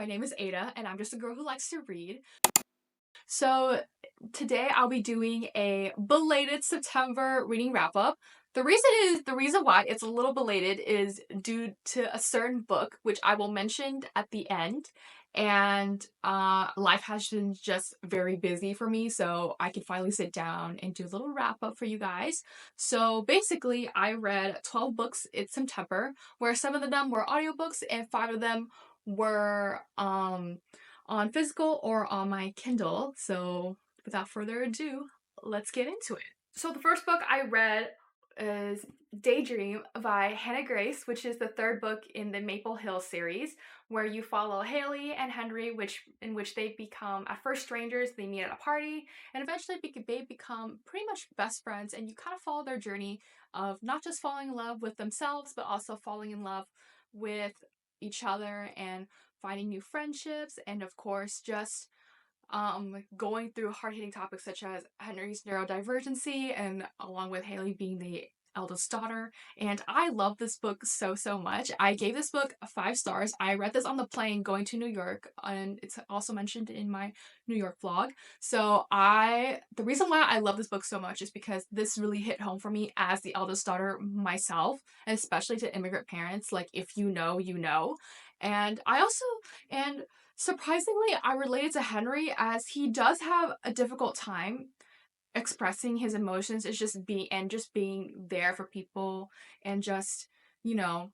My name is Ada, and I'm just a girl who likes to read. So today I'll be doing a belated September reading wrap up. The reason why it's a little belated is due to a certain book, which I will mention at the end. And life has been just very busy for me, so I can finally sit down and do a little wrap up for you guys. So basically, I read 12 books in September, where 7 of them were audiobooks and 5 of them were on physical or on my Kindle. So without further ado, let's get into it. So the first book I read is Daydream by Hannah Grace, which is the third book in the Maple Hill series, where you follow Haley and Henry, in which they become at first strangers, they meet at a party, and eventually they become pretty much best friends, and you kind of follow their journey of not just falling in love with themselves, but also falling in love with each other and finding new friendships, and of course just going through hard-hitting topics such as Henry's neurodivergency, and along with Haley being the eldest daughter. And I love this book so much. I gave this book 5 stars. I read this on the plane going to New York, and it's also mentioned in my New York vlog. So the reason why I love this book so much is because this really hit home for me as the eldest daughter myself, and especially to immigrant parents. Like, if you know, you know. And and surprisingly, I related to Henry, as he does have a difficult time expressing his emotions. It's just being there for people, and just, you know,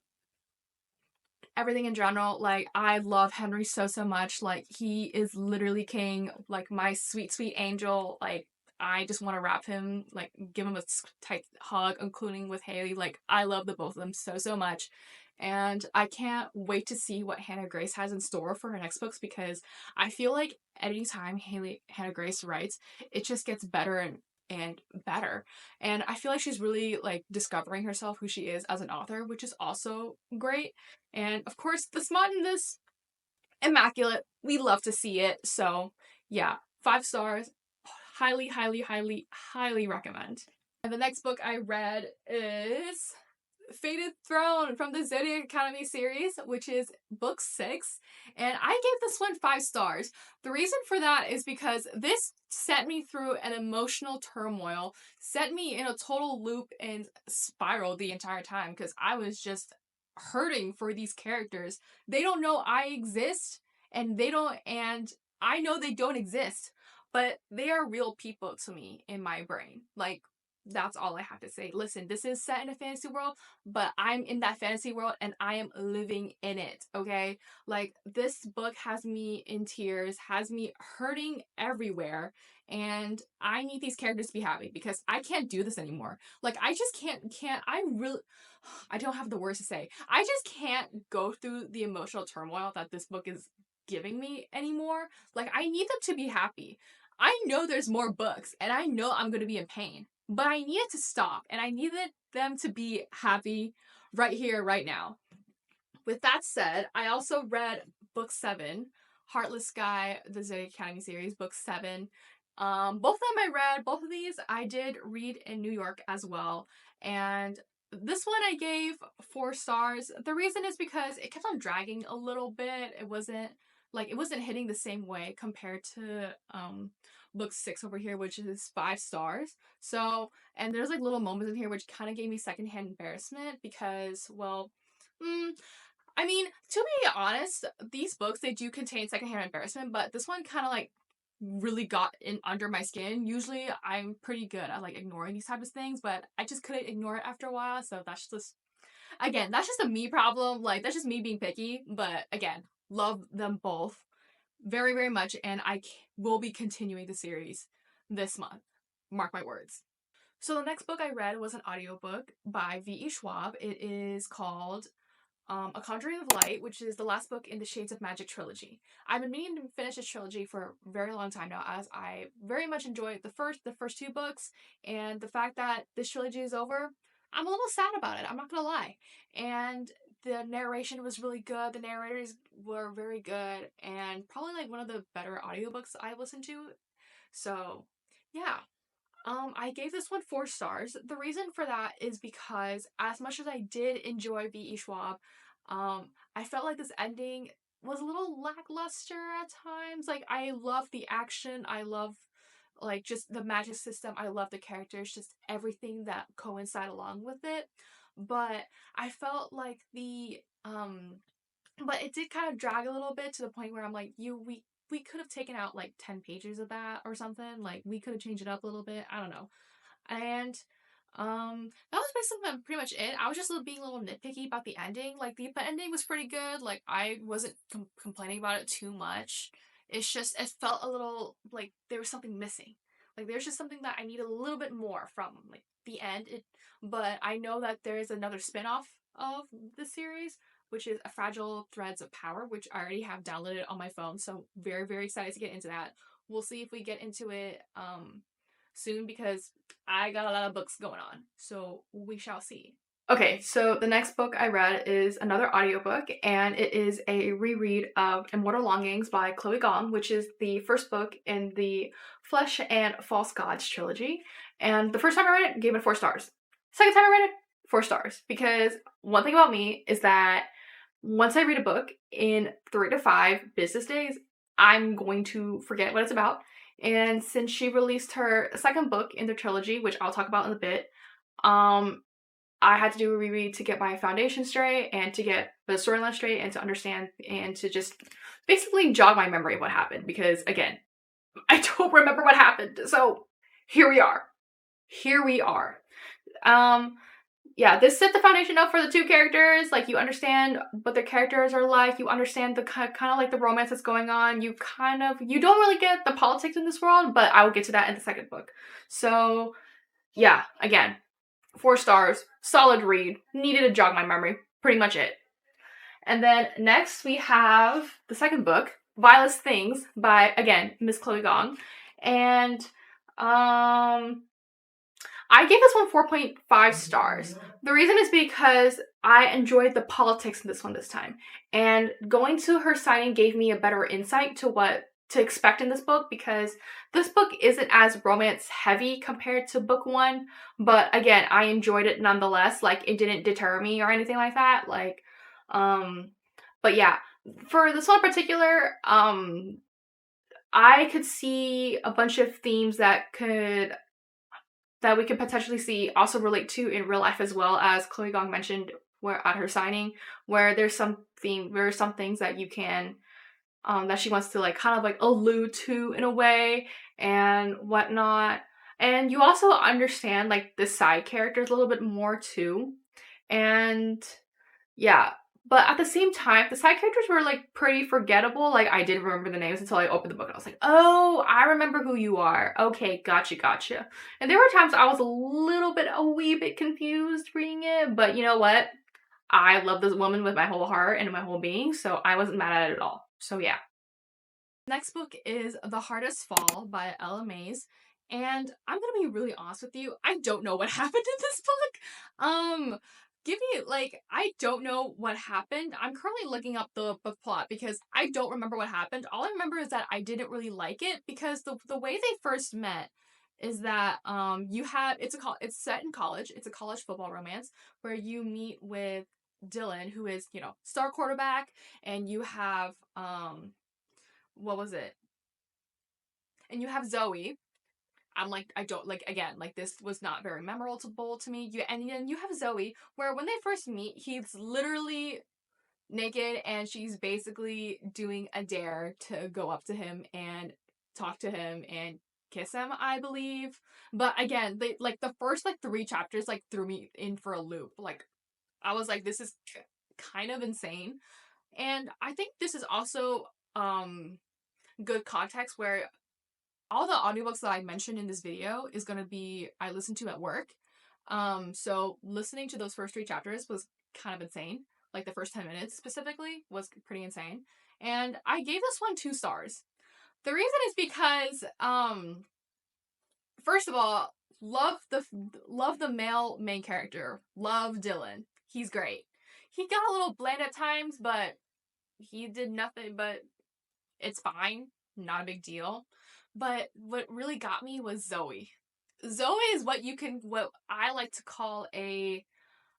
everything in general. Like, I love Henry so much. Like, he is literally king, like my sweet angel. Like, I just want to wrap him, like give him a tight hug, including with Haley. Like, I love the both of them so much. And I can't wait to see what Hannah Grace has in store for her next books, because I feel like anytime Hannah Grace writes, it just gets better and better. And I feel like she's really like discovering herself, who she is as an author, which is also great. And of course, the smut in this, immaculate. We love to see it. So yeah, 5 stars. Highly recommend. And the next book I read is Fated Throne from the Zodiac Academy series, which is book 6. And I gave this one 5 stars. The reason for that is because this sent me through an emotional turmoil, set me in a total loop and spiral the entire time, because I was just hurting for these characters. They don't know I exist, and I know they don't exist, but they are real people to me in my brain. Like, that's all I have to say. Listen, this is set in a fantasy world, but I'm in that fantasy world and I am living in it, okay? Like, this book has me in tears, has me hurting everywhere, and I need these characters to be happy, because I can't do this anymore. Like, I just I don't have the words to say. I just can't go through the emotional turmoil that this book is giving me anymore. Like, I need them to be happy. I know there's more books, and I know I'm going to be in pain, but I needed to stop, and I needed them to be happy right here, right now. With that said, I also read book 7, Heartless Sky, the Zodiac Academy series, book 7. Both of them I read. Both of these I did read in New York as well. And this one I gave 4 stars. The reason is because it kept on dragging a little bit. It wasn't hitting the same way compared to book 6 over here, which is 5 stars. So, and there's like little moments in here which kind of gave me secondhand embarrassment, because, well, I mean, to be honest, these books, they do contain secondhand embarrassment, but this one kind of like really got in under my skin. Usually I'm pretty good at like ignoring these types of things, but I just couldn't ignore it after a while. So that's just, again, that's just a me problem. Like, that's just me being picky. But again, love them both very much, and will be continuing the series this month. Mark my words. So the next book I read was an audiobook by V.E. Schwab. It is called A Conjuring of Light, which is the last book in the Shades of Magic trilogy. I've been meaning to finish this trilogy for a very long time now, as I very much enjoyed the first 2 books, and the fact that this trilogy is over, I'm a little sad about it. I'm not gonna lie. And the narration was really good. The narrators were very good, and probably like one of the better audiobooks I've listened to. So yeah, I gave this one 4 stars. The reason for that is because, as much as I did enjoy V.E. Schwab, I felt like this ending was a little lackluster at times. Like, I love the action, I love like just the magic system, I love the characters, just everything that coincide along with it. But I felt like the but it did kind of drag a little bit to the point where I'm like, we could have taken out like 10 pages of that or something. Like, we could have changed it up a little bit. I don't know. And that was basically pretty much it. I was just being a little nitpicky about the ending. Like, the ending was pretty good. Like, I wasn't complaining about it too much. It's just, it felt a little like there was something missing. Like, there's just something that I need a little bit more from like the end. But I know that there is another spin-off of the series, which is A Fragile Threads of Power, which I already have downloaded on my phone. So very, very excited to get into that. We'll see if we get into it soon, because I got a lot of books going on. So we shall see. Okay, so the next book I read is another audiobook, and it is a reread of Immortal Longings by Chloe Gong, which is the first book in the Flesh and False Gods trilogy. And the first time I read it, gave it 4 stars. Second time I read it, 4 stars. Because one thing about me is that once I read a book in 3 to 5 business days, I'm going to forget what it's about. And since she released her second book in the trilogy, which I'll talk about in a bit, I had to do a reread to get my foundation straight and to get the storyline straight and to understand and to just basically jog my memory of what happened, because again, I don't remember what happened. So here we are. Here we are. Yeah, this set the foundation up for the 2 characters. Like, you understand what their characters are like. You understand the kind of like the romance that's going on. You don't really get the politics in this world, but I will get to that in the second book. So yeah, again, 4 stars, solid read, needed to jog my memory, pretty much it. And then next we have the second book, Vilest Things by, again, Miss Chloe Gong. And I gave this one 4.5 stars. The reason is because I enjoyed the politics in this one this time. And going to her signing gave me a better insight to what to expect in this book, because this book isn't as romance heavy compared to book 1. But again, I enjoyed it nonetheless. Like, it didn't deter me or anything like that. Like, but yeah, for this one in particular, I could see a bunch of themes that we could potentially see also relate to in real life, as well, as Chloe Gong mentioned where at her signing, where there are some things that you can that she wants to like kind of like allude to in a way and whatnot. And you also understand like the side characters a little bit more too. And yeah, but at the same time, the side characters were like pretty forgettable. Like, I didn't remember the names until I opened the book and I was like, oh, I remember who you are. Okay, gotcha. And there were times I was a wee bit confused reading it, but you know what? I love this woman with my whole heart and my whole being, so I wasn't mad at it at all. So yeah. Next book is The Hardest Fall by Ella Mays. And I'm gonna be really honest with you, I don't know what happened in this book. I don't know what happened. I'm currently looking up the book plot because I don't remember what happened. All I remember is that I didn't really like it, because the way they first met is that it's set in college. It's a college football romance where you meet with Dylan, who is, star quarterback, and you have what was it? And you have Zoe. I'm like, I don't like, again, like, this was not very memorable to me. And then you have Zoe, where when they first meet, he's literally naked and she's basically doing a dare to go up to him and talk to him and kiss him, I believe. But again, they like the first like 3 chapters like threw me in for a loop. Like, I was like, this is kind of insane. And I think this is also good context, where all the audiobooks that I mentioned in this video is going to be I listened to at work. So listening to those first 3 chapters was kind of insane. Like, the first 10 minutes specifically was pretty insane. And I gave this one 2 stars. The reason is because, first of all, love the male main character. Love Dylan. He's great. He got a little bland at times, but he did nothing, but it's fine. Not a big deal. But what really got me was Zoe. Zoe is what I like to call a,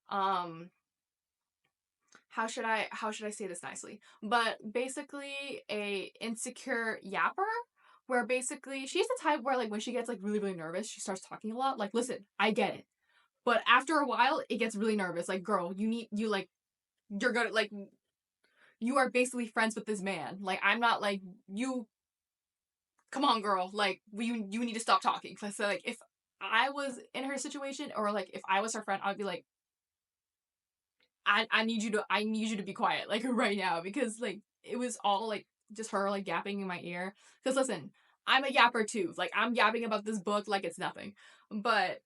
how how should I say this nicely? But basically a insecure yapper where basically she's the type where like when she gets like really really nervous, she starts talking a lot. Like, listen, I get it. But after a while, it gets really nervous. Like, girl, you're gonna like you are basically friends with this man. Like, I'm not like you. Come on, girl. Like, you need to stop talking. So like, if I was in her situation or like if I was her friend, I'd be like, I need you to be quiet like right now because like it was all like just her like yapping in my ear. Because listen, I'm a yapper too. Like I'm yapping about this book like it's nothing. But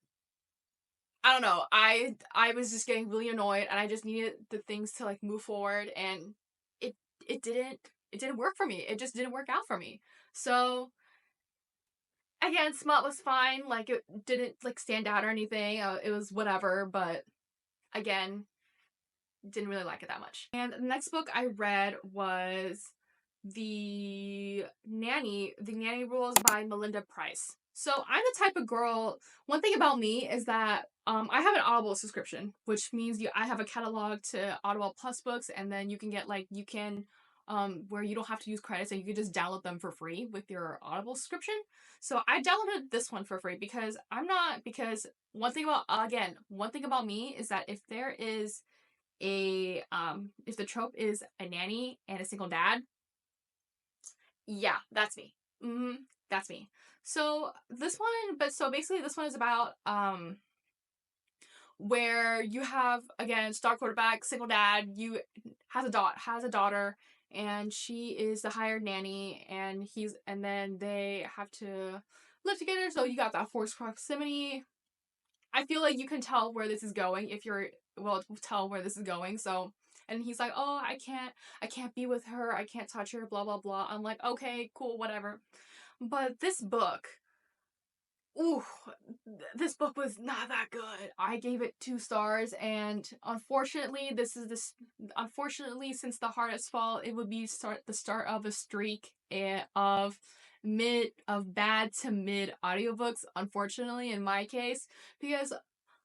I don't know. I was just getting really annoyed and I just needed the things to like move forward and it it didn't work for me. It just didn't work out for me. So again, Smut was fine. Like it didn't like stand out or anything. It was whatever, but again, didn't really like it that much. And the next book I read was The Nanny Rules by Melinda Price. So I'm the type of girl, one thing about me is that I have an Audible subscription, which means I have a catalog to Audible Plus books, and then you can get like, you can, where you don't have to use credits and you can just download them for free with your Audible subscription. So I downloaded this one for free because one thing about me is that if the trope is a nanny and a single dad, yeah, that's me. Mm-hmm. That's me. So basically this one is about where you have again star quarterback, single dad, has a daughter and she is the hired nanny and then they have to live together, so you got that forced proximity. I feel like you can tell where this is going if you're well tell where this is going. So and he's like, "Oh, I can't be with her. I can't touch her, blah blah blah." I'm like, "Okay, cool, whatever." But ooh, this book was not that good. I gave it 2 stars and unfortunately since the hardest fall, it would be the start of a streak of bad to mid audiobooks, unfortunately in my case, because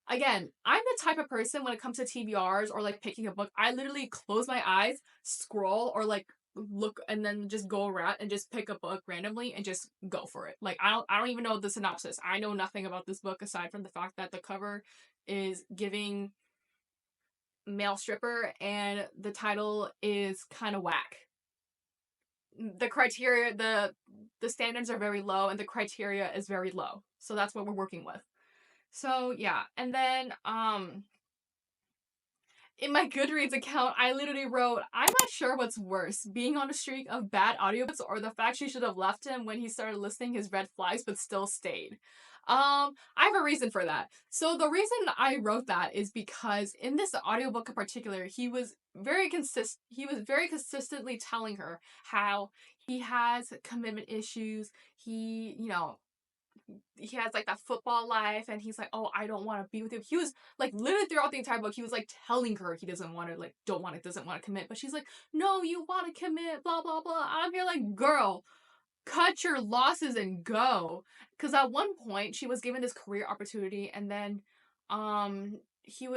again, I'm the type of person when it comes to TBRs or like picking a book, I literally close my eyes, scroll, or like look and then just go around and just pick a book randomly and just go for it. Like I don't even know the synopsis. I know nothing about this book aside from the fact that the cover is giving male stripper and the title is kind of whack. The criteria the standards are very low and the criteria is very low. So that's what we're working with. So yeah, and then in my Goodreads account, I literally wrote, "I'm not sure what's worse, being on a streak of bad audiobooks or the fact she should have left him when he started listing his red flags but still stayed." I have a reason for that. So the reason I wrote that is because in this audiobook in particular, he was very consistently telling her how he has commitment issues. He has like that football life and he's like, "Oh, I don't want to be with you." He was like literally throughout the entire book he was like telling her he doesn't want to doesn't want to commit, but she's like, "No, you want to commit, blah blah blah." I'm here like, girl, cut your losses and go. Because at one point she was given this career opportunity and then he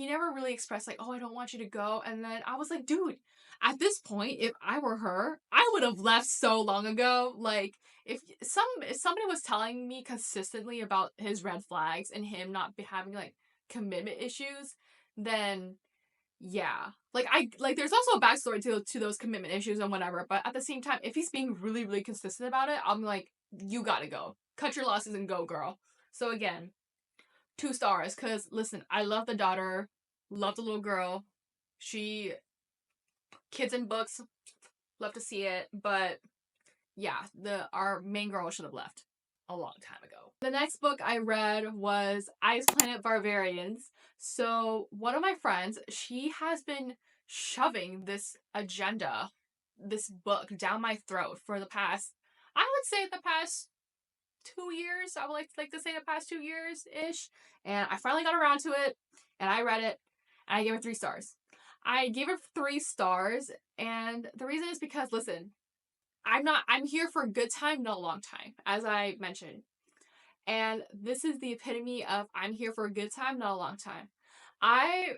never really expressed like, "Oh, I don't want you to go." And then I was like, dude, at this point if I were her I would have left so long ago. Like if somebody was telling me consistently about his red flags and him not having like commitment issues, then yeah, like there's also a backstory to those commitment issues and whatever, but at the same time if he's being really really consistent about it, I'm like, you gotta go, cut your losses and go, girl. So again, 2 stars, because listen, I love the daughter, love the little girl, she kids in books, love to see it, but yeah, our main girl should have left a long time ago. The next book I read was Ice Planet Barbarians. So one of my friends, she has been shoving this book down my throat for the past, I would say the past 2 years. I would like to say the past 2 years ish. And I finally got around to it and I read it and I gave it 3 stars. I gave it 3 stars, and the reason is because listen, I'm here for a good time, not a long time, as I mentioned. And this is the epitome of I'm here for a good time, not a long time. I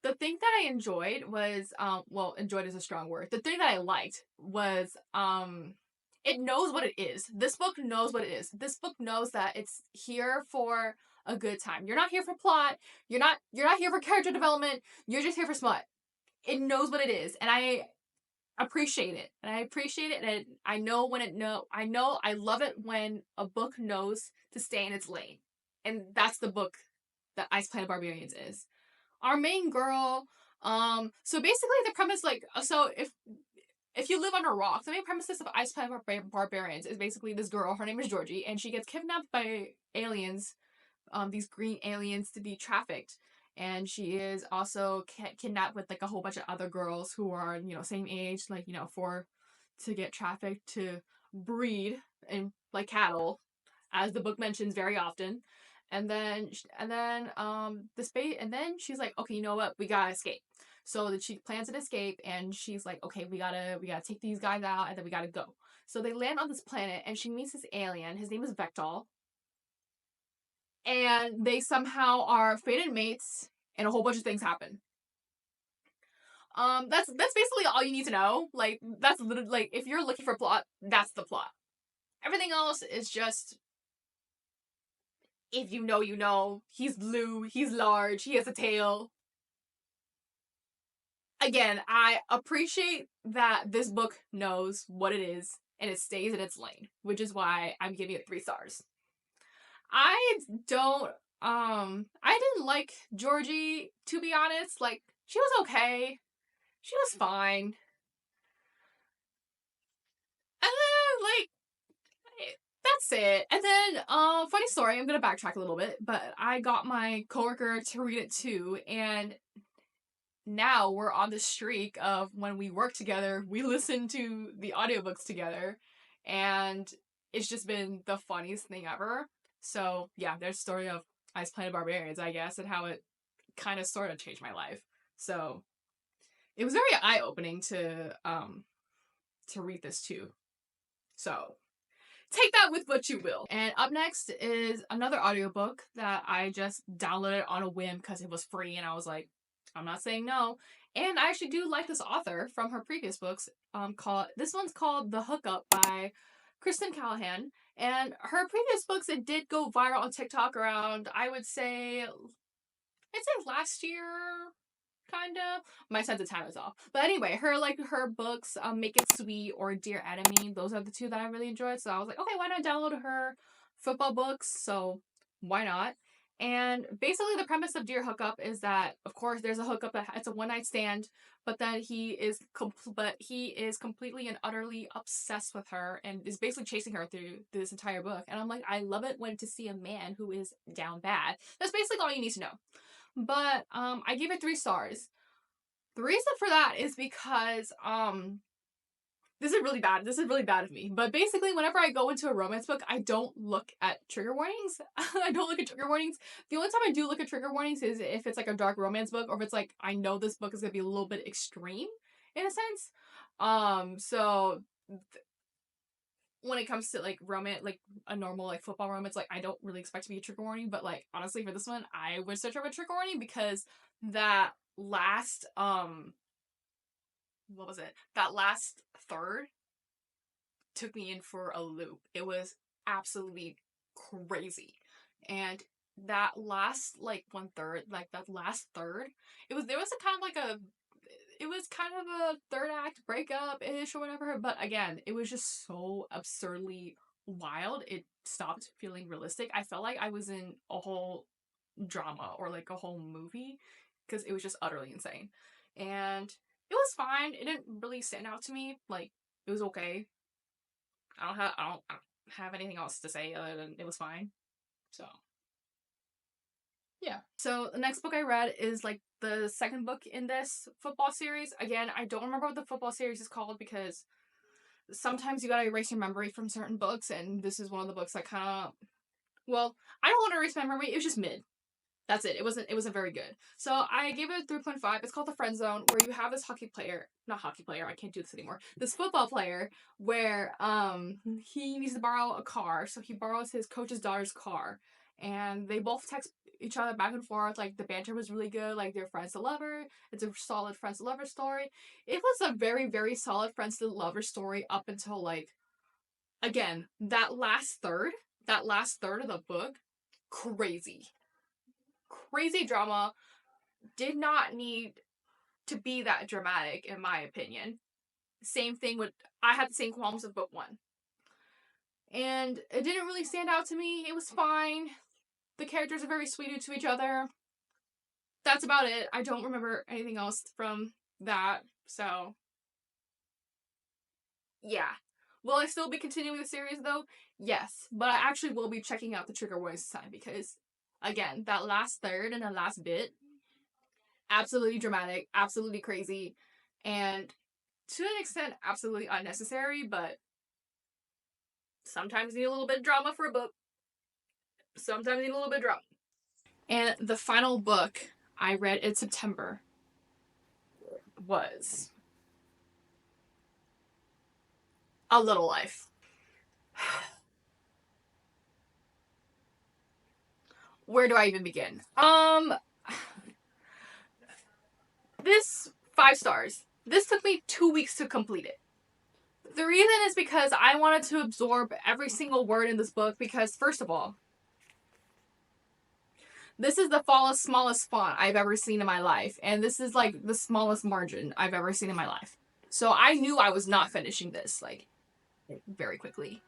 The thing that I enjoyed was, well, enjoyed is a strong word. The thing that I liked was, it knows what it is. This book knows what it is. This book knows that it's here for a good time. You're not here for plot. You're not here for character development. You're just here for smut. It knows what it is, and I appreciate it. And I appreciate it, and I know when I love it when a book knows to stay in its lane. And that's the book that Ice Planet Barbarians is. Our main girl, so basically the premise, like, so if you live on a rock, the main premises of Ice Planet Barbarians is basically this girl, her name is Georgie, and she gets kidnapped by aliens, these green aliens, to be trafficked. And she is also kidnapped with like a whole bunch of other girls who are, same age, like, to get trafficked to breed and like cattle, as the book mentions very often. And then she's like, okay, you know what? We gotta escape. So that she plans an escape, and she's like, okay, we gotta take these guys out, and then we gotta go. So they land on this planet, and she meets this alien. His name is Vectol, and they somehow are fated mates, and a whole bunch of things happen. That's basically all you need to know. Like, that's literally, like, if you're looking for plot, that's the plot. Everything else is just, if you know, you know. He's blue, he's large, he has a tail. Again, I appreciate that this book knows what it is and it stays in its lane, which is why I'm giving it 3 stars. I didn't like Georgie, to be honest. Like, she was okay. She was fine. And then, like, that's it. And then, funny story, I'm gonna backtrack a little bit, but I got my coworker to read it too, and now we're on the streak of when we work together, we listen to the audiobooks together, and it's just been the funniest thing ever. So yeah, there's the story of Ice Planet Barbarians, I guess, and how it kind of sort of changed my life. So it was very eye-opening to read this too. So take that with what you will. And up next is another audiobook that I just downloaded on a whim because it was free, and I was like, I'm not saying no. And I actually do like this author from her previous books. This one's called The Hookup by Kristen Callahan. And her previous books, it did go viral on TikTok around, I'd say last year, kind of. My sense of time is off. But anyway, her books, Make It Sweet or Dear Enemy, those are the 2 that I really enjoyed. So I was like, okay, why not download her football books? So why not? And basically the premise of Dear Hookup is that, of course, there's a hookup, it's a one-night stand, but then he is completely and utterly obsessed with her and is basically chasing her through this entire book. And I'm like, I love it when to see a man who is down bad. That's basically all you need to know. But I gave it 3 stars. The reason for that is because this is really bad. This is really bad of me. But basically, whenever I go into a romance book, I don't look at trigger warnings. I don't look at trigger warnings. The only time I do look at trigger warnings is if it's like a dark romance book, or if it's like I know this book is gonna be a little bit extreme in a sense. So when it comes to like romance, like a normal like football romance, like I don't really expect to be a trigger warning. But like honestly, for this one, I would search up a trigger warning because that last what was it? That last third took me in for a loop. It was absolutely crazy. And that last like 1/3, like that last third, there was a kind of like it was kind of a third act breakup ish or whatever, but again, it was just so absurdly wild. It stopped feeling realistic. I felt like I was in a whole drama or like a whole movie because it was just utterly insane. And it was fine. It didn't really stand out to me. Like, it was okay. I don't have anything else to say other than it was fine. So yeah. So the next book I read is like the second book in this football series. Again, I don't remember what the football series is called because sometimes you gotta erase your memory from certain books, and this is one of the books that kind of, well, I don't want to erase my memory. It was just mid. That's it. It wasn't very good. So I gave it a 3.5. It's called The Friend Zone, where you have this not hockey player, I can't do this anymore. This football player where he needs to borrow a car, so he borrows his coach's daughter's car. And they both text each other back and forth. Like the banter was really good. Like they're friends to lover. It's a solid friends to lover story. It was a very, very solid friends to lover story up until like, again, that last third of the book, crazy. Crazy drama. Did not need to be that dramatic, in my opinion. Same thing with, I had the same qualms with book one. And it didn't really stand out to me. It was fine. The characters are very sweet to each other. That's about it. I don't remember anything else from that. So, yeah. Will I still be continuing the series though? Yes. But I actually will be checking out the trigger warnings this time because, again, that last third and the last bit, absolutely dramatic, absolutely crazy, and to an extent, absolutely unnecessary, but sometimes you need a little bit of drama for a book. Sometimes you need a little bit of drama. And the final book I read in September was A Little Life. Where do I even begin? This 5 stars. This took me 2 weeks to complete it. The reason is because I wanted to absorb every single word in this book because, first of all, this is the smallest font I've ever seen in my life, and this is like the smallest margin I've ever seen in my life. So I knew I was not finishing this like very quickly.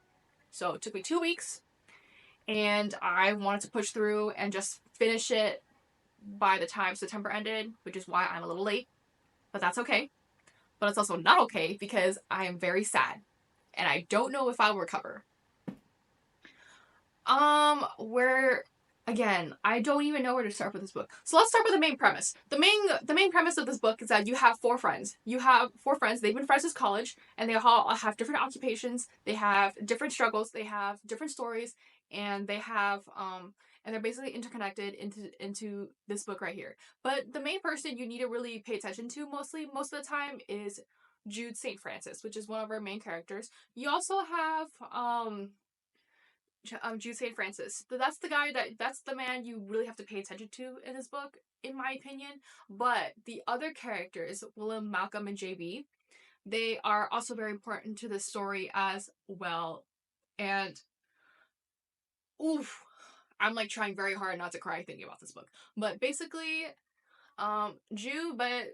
So it took me 2 weeks, and I wanted to push through and just finish it by the time September ended, which is why I'm a little late, but that's okay. But it's also not okay because I am very sad, and I don't know if I'll recover. Where again, I don't even know where to start with this book. So let's start with the main premise. The main premise of this book is that you have 4 friends. You have 4 friends. They've been friends since college, and they all have different occupations. They have different struggles. They have different stories, and they have and they're basically interconnected into this book right here. But the main person you need to really pay attention to most of the time is Jude St. Francis, which is one of our main characters. You also have Jude St. Francis. That's the guy that's the man you really have to pay attention to in this book, in my opinion. But the other characters, Willem, Malcolm, and JB, they are also very important to the story as well. And oof, I'm like trying very hard not to cry thinking about this book. But basically, Jude, but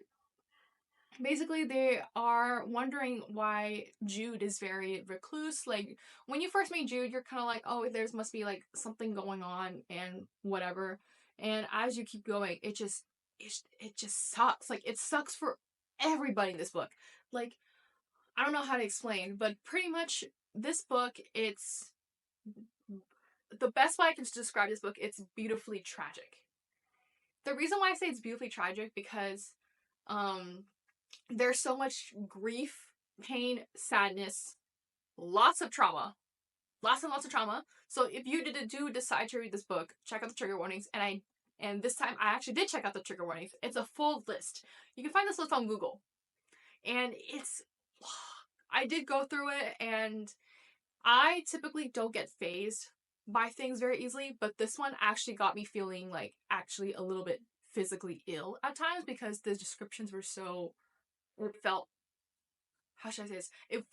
basically they are wondering why Jude is very recluse. Like when you first meet Jude, you're kind of like, oh, there's must be like something going on and whatever. And as you keep going, it just sucks. Like it sucks for everybody in this book. Like I don't know how to explain, but pretty much this book, it's the best way I can describe this book. It's beautifully tragic. The reason why I say it's beautifully tragic because there's so much grief, pain, sadness, lots of trauma, lots and lots of trauma. So if you do decide to read this book, check out the trigger warnings. And this time I actually did check out the trigger warnings. It's a full list. You can find this list on Google, and I did go through it, and I typically don't get phased by things very easily, but this one actually got me feeling like actually a little bit physically ill at times because the descriptions were so, it felt, how should I say this? It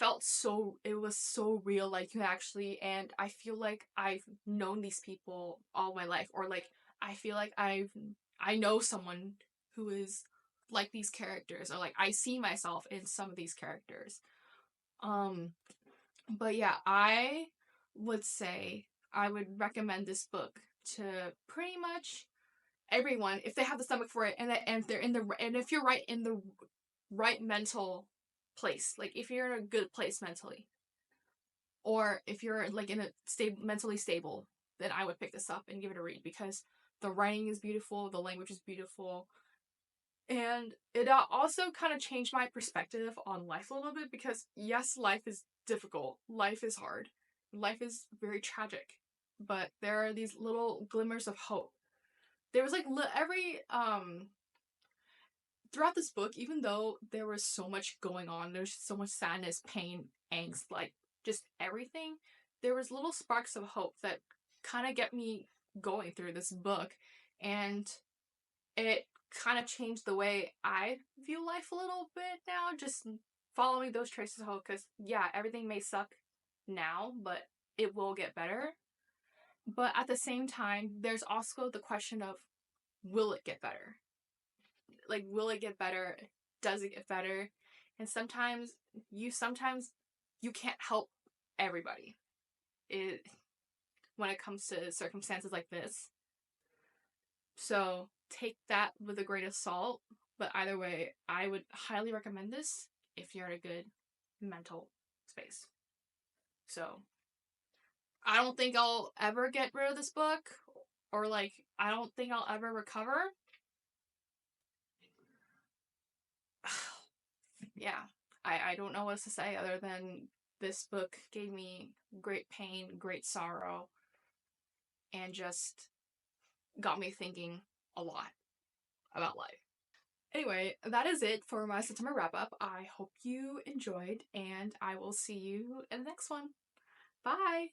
was so real, like you actually, and I feel like I've known these people all my life, or like, I feel like I know someone who is like these characters, or like I see myself in some of these characters. But yeah, I would say I would recommend this book to pretty much everyone if they have the stomach for it, and if they're in the, and if you're right in the right mental place, like if you're in a good place mentally, or if you're like in a mentally stable, then I would pick this up and give it a read because the writing is beautiful, the language is beautiful, and it also kind of changed my perspective on life a little bit because yes, life is difficult, life is hard, life is very tragic, but there are these little glimmers of hope. There was like every throughout this book, even though there was so much going on, there's so much sadness, pain, angst, like just everything, there was little sparks of hope that kind of get me going through this book. and it kind of changed the way I view life a little bit now, just following those traces home, because yeah, everything may suck now, but it will get better. But at the same time, there's also the question of, will it get better? Like, will it get better? Does it get better? And sometimes you can't help everybody. It when it comes to circumstances like this. So take that with a grain of salt. But either way, I would highly recommend this if you're in a good mental space. So I don't think I'll ever get rid of this book, or like, I don't think I'll ever recover. Yeah, I don't know what else to say other than this book gave me great pain, great sorrow, and just got me thinking a lot about life. Anyway, that is it for my September wrap up. I hope you enjoyed, and I will see you in the next one. Bye!